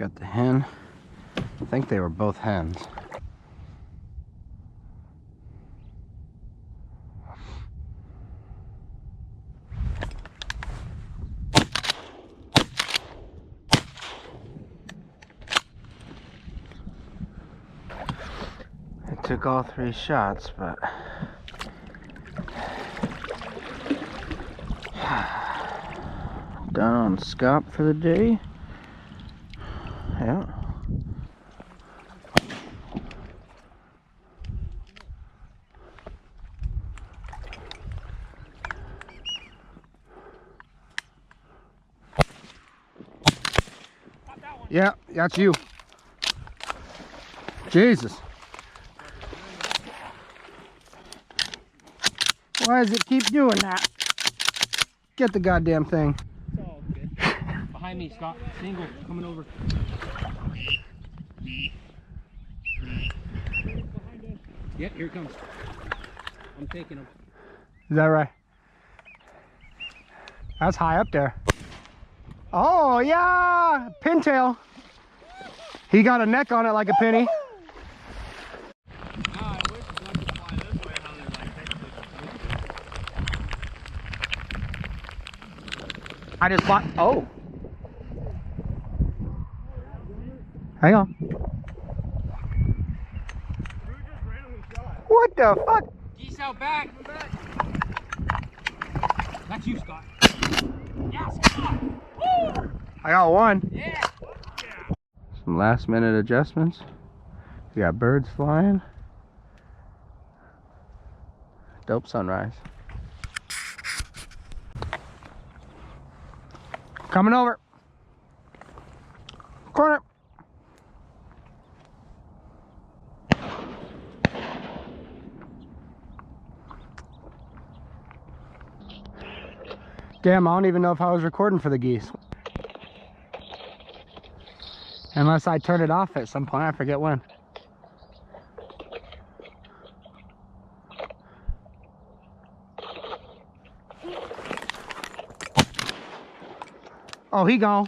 Got the hen. I think they were both hens. I took all 3 shots, but done on scop for the day. Yeah. Yeah, that's you. Jesus. Why does it keep doing that? Get the goddamn thing. It's all good. Behind me, Scott. Single, coming over. Yep, here it comes. I'm taking him. Is that right? That's high up there. Oh, yeah! Pintail. He got a neck on it like a penny. I just bought. Oh. Hang on. What the fuck? Geese out back. That's you, Scott. Yes, Scott. Woo! I got one. Yeah. Some last minute adjustments. We got birds flying. Dope sunrise. Coming over. Corner. Damn, I don't even know if I was recording for the geese. Unless I turn it off at some point, I forget when. Oh, he gone.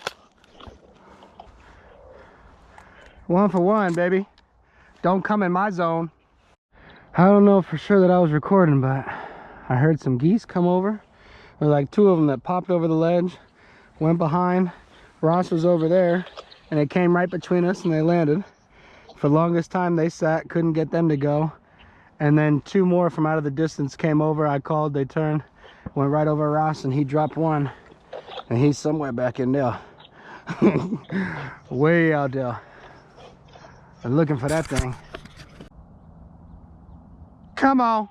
1 for 1, baby. Don't come in my zone. I don't know for sure that I was recording, but I heard some geese come over. There were like 2 of them that popped over the ledge, went behind. Ross was over there, and it came right between us, and they landed. For the longest time, they sat, couldn't get them to go. And then 2 more from out of the distance came over. I called, they turned, went right over Ross, and he dropped one. And he's somewhere back in there. Way out there. I'm looking for that thing. Come on.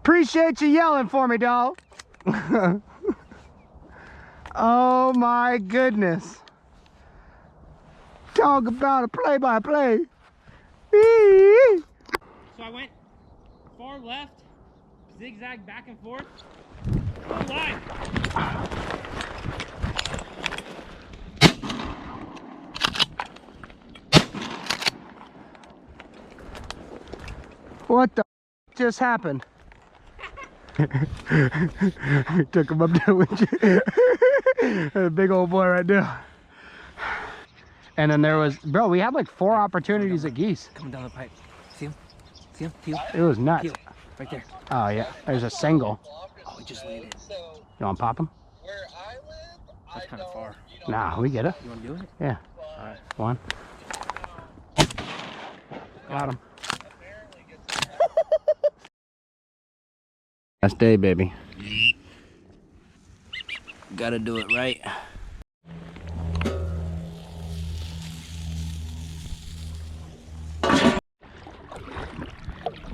Appreciate you yelling for me, dog. Oh my goodness. Talk about a play-by-play. So I went far left, zigzag back and forth, full line. What the just happened? Took him up there with you. A big old boy right there. And then there was, bro, we had like 4 opportunities at geese. Coming down the pipe. See him? See him? Teal? It was nuts. Teal. Right there. Oh yeah, there's a single. Oh, he just landed. You want to pop him? Where I live, That's kind of far. Nah, we get it. You want to do it? Yeah. All right. 1. Got him. Last day, baby. Gotta do it right.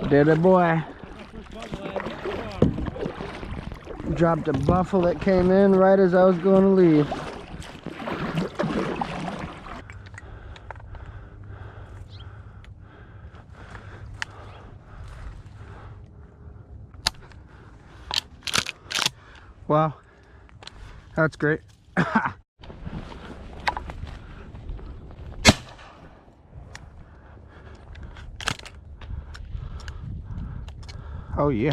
Did it, boy. Dropped a buffle that came in right as I was going to leave. Wow. That's great. Oh yeah.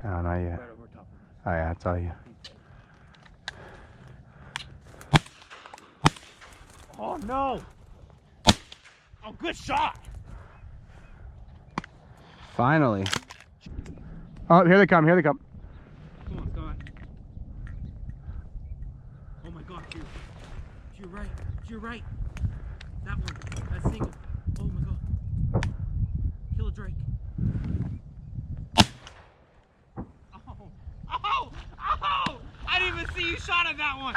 No, not yet. Right over top of us. Oh yeah, that's all you. Oh no! Oh, good shot! Finally. Oh, here they come, here they come. Come on, Scott. Oh my God, to your right, to your right. That one, that single. Oh my God. Kill a drake. Oh, oh, oh! I didn't even see you shot at that one.